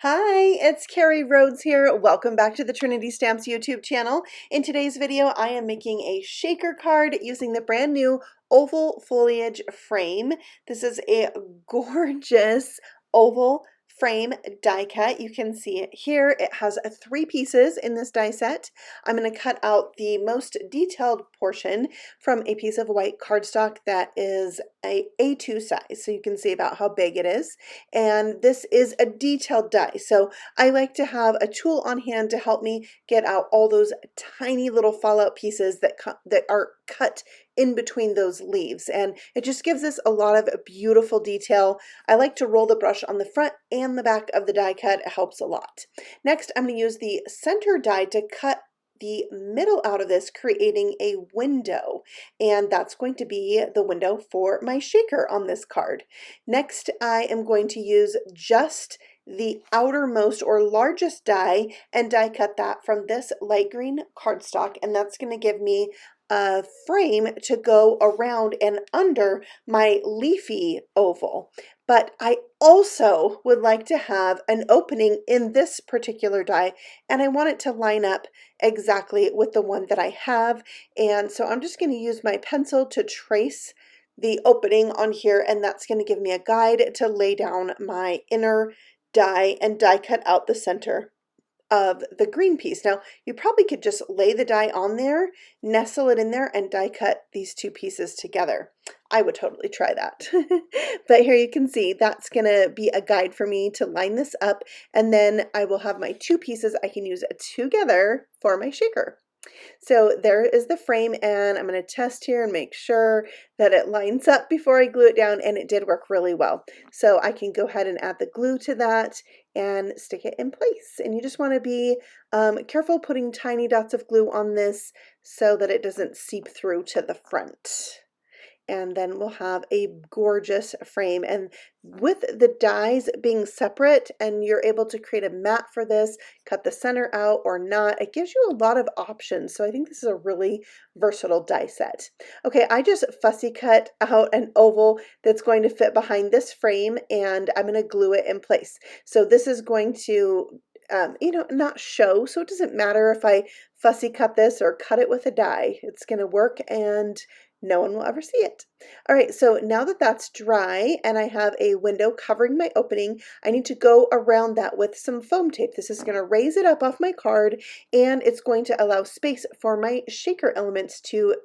Hi, it's Carrie Rhodes here. Welcome back to the Trinity Stamps YouTube channel. In today's video, I am making a shaker card using the brand new Oval Foliage frame. This is a gorgeous oval frame die cut. You can see it here. It has three pieces in this die set. I'm going to cut out the most detailed portion from a piece of white cardstock that is a A2 size, so you can see about how big it is. And this is a detailed die, so I like to have a tool on hand to help me get out all those tiny little fallout pieces that are cut in between those leaves, and it just gives us a lot of beautiful detail. I like to roll the brush on the front and the back of the die cut. It helps a lot. Next, I'm going to use the center die to cut the middle out of this, creating a window, and that's going to be the window for my shaker on this card. Next, I am going to use just the outermost or largest die and die cut that from this light green cardstock, and that's going to give me a frame to go around and under my leafy oval. But I also would like to have an opening in this particular die, and I want it to line up exactly with the one that I have. And so I'm just going to use my pencil to trace the opening on here, and that's going to give me a guide to lay down my inner die and die cut out the center of the green piece. Now, you probably could just lay the die on there, nestle it in there, and die cut these two pieces together. I would totally try that. But here you can see that's going to be a guide for me to line this up, and then I will have my two pieces I can use together for my shaker. So there is the frame, and I'm going to test here and make sure that it lines up before I glue it down, and it did work really well. So I can go ahead and add the glue to that and stick it in place. And you just want to be careful putting tiny dots of glue on this so that it doesn't seep through to the front. And then we'll have a gorgeous frame. And with the dies being separate, and you're able to create a mat for this, cut the center out or not, it gives you a lot of options. So I think this is a really versatile die set. Okay, I just fussy cut out an oval that's going to fit behind this frame, and I'm going to glue it in place. So this is going to not show, so it doesn't matter if I fussy cut this or cut it with a die. It's going to work, and no one will ever see it. All right, so now that that's dry and I have a window covering my opening, I need to go around that with some foam tape. This is going to raise it up off my card, and it's going to allow space for my shaker elements to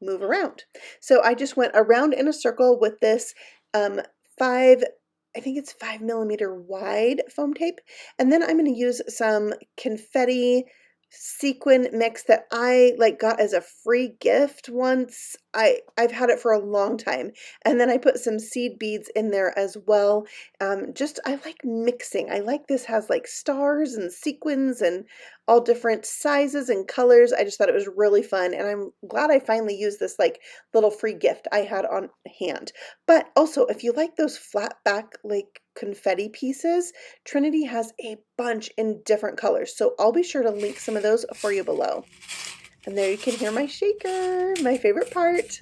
move around. So I just went around in a circle with this I think it's 5mm wide foam tape, and then I'm going to use some confetti sequin mix that I got as a free gift once. I've had it for a long time, and then I put some seed beads in there as well. I like mixing. I like this has like stars and sequins and all different sizes and colors. I just thought it was really fun, and I'm glad I finally used this little free gift I had on hand. But also, if you like those flat back confetti pieces, Trinity has a bunch in different colors, so I'll be sure to link some of those for you below. And there you can hear my shaker, my favorite part.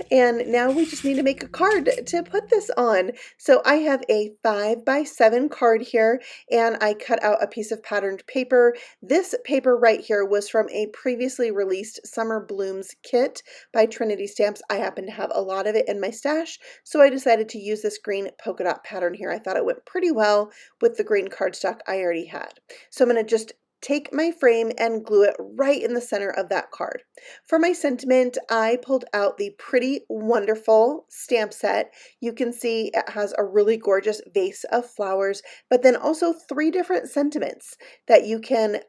And now we just need to make a card to put this on. So I have a 5x7 card here, and I cut out a piece of patterned paper. This paper right here was from a previously released Summer Blooms kit by Trinity Stamps. I happen to have a lot of it in my stash, so I decided to use this green polka dot pattern here. I thought it went pretty well with the green cardstock I already had. So I'm going to just take my frame and glue it right in the center of that card. For my sentiment, I pulled out the Pretty Wonderful stamp set. You can see it has a really gorgeous vase of flowers, but then also 3 different sentiments that you can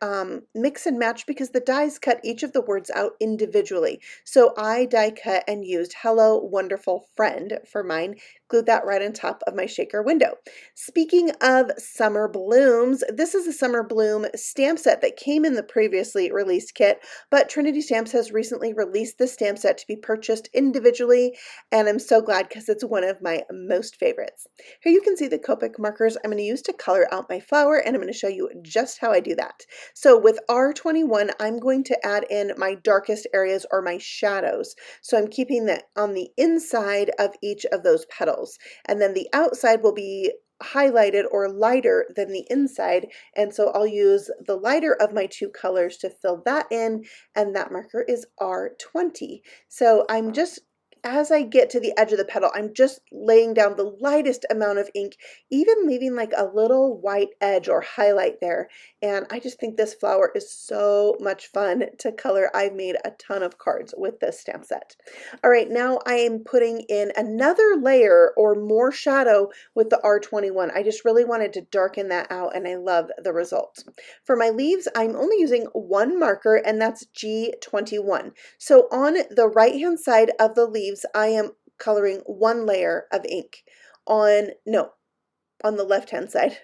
mix and match because the dies cut each of the words out individually. So I die cut and used Hello Wonderful Friend for mine, glued that right on top of my shaker window. Speaking of summer blooms, this is a summer bloom stamp set that came in the previously released kit, but Trinity Stamps has recently released this stamp set to be purchased individually, and I'm so glad because it's one of my most favorites. Here you can see the Copic markers I'm going to use to color out my flower, and I'm going to show you just how I do that. So with R21, I'm going to add in my darkest areas or my shadows. So I'm keeping that on the inside of each of those petals, and then the outside will be highlighted or lighter than the inside, and so I'll use the lighter of my two colors to fill that in, and that marker is R20. So I'm just, as I get to the edge of the petal, I'm just laying down the lightest amount of ink, even leaving like a little white edge or highlight there. And I just think this flower is so much fun to color. I've made a ton of cards with this stamp set. All right, now I am putting in another layer or more shadow with the R21. I just really wanted to darken that out, and I love the result. For my leaves, I'm only using one marker, and that's G21. So on the right-hand side of the leaves, I am coloring one layer of ink. On the left-hand side.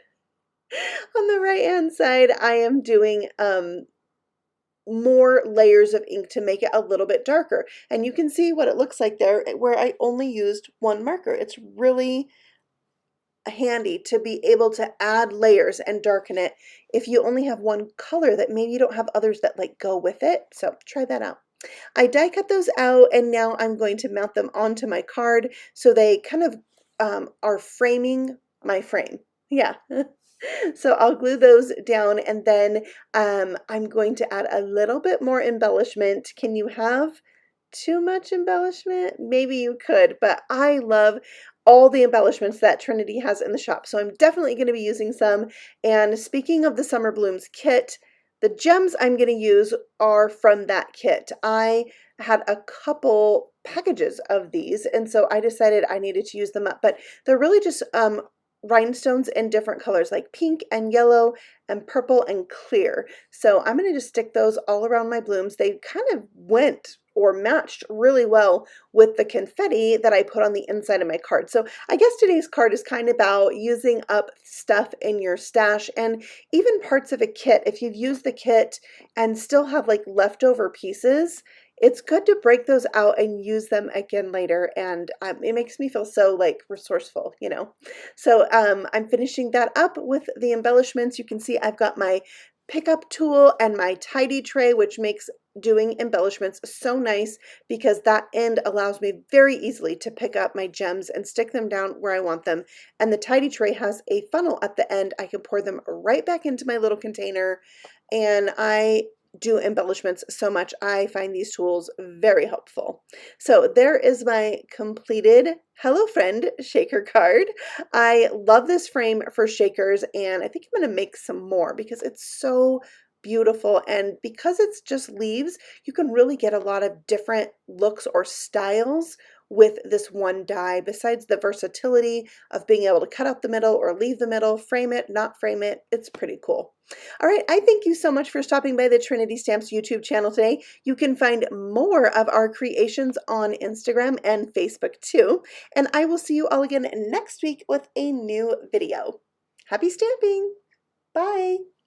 On the right-hand side, I am doing more layers of ink to make it a little bit darker. And you can see what it looks like there where I only used one marker. It's really handy to be able to add layers and darken it if you only have one color that maybe you don't have others that like go with it. So try that out. I die cut those out, and now I'm going to mount them onto my card so they kind of are framing my frame. Yeah. So I'll glue those down, and then I'm going to add a little bit more embellishment. Can you have too much embellishment? Maybe you could, but I love all the embellishments that Trinity has in the shop, so I'm definitely going to be using some. And speaking of the Summer Blooms kit, the gems I'm going to use are from that kit. I had a couple packages of these, and so I decided I needed to use them up, but they're really just rhinestones in different colors like pink and yellow and purple and clear. So I'm going to just stick those all around my blooms. They kind of went or matched really well with the confetti that I put on the inside of my card. So I guess today's card is kind of about using up stuff in your stash and even parts of a kit. If you've used the kit and still have like leftover pieces, it's good to break those out and use them again later, and it makes me feel so like resourceful, you know. So I'm finishing that up with the embellishments. You can see I've got my pickup tool and my tidy tray, which makes doing embellishments so nice because that end allows me very easily to pick up my gems and stick them down where I want them. And the tidy tray has a funnel at the end. I can pour them right back into my little container, and I do embellishments so much. I find these tools very helpful. So there is my completed Hello Friend shaker card. I love this frame for shakers, and I think I'm going to make some more because it's so beautiful, and because it's just leaves, you can really get a lot of different looks or styles with this one die, besides the versatility of being able to cut out the middle or leave the middle, frame it, not frame it. It's pretty cool. All right, I thank you so much for stopping by the Trinity Stamps YouTube channel today. You can find more of our creations on Instagram and Facebook too, and I will see you all again next week with a new video. Happy stamping! Bye!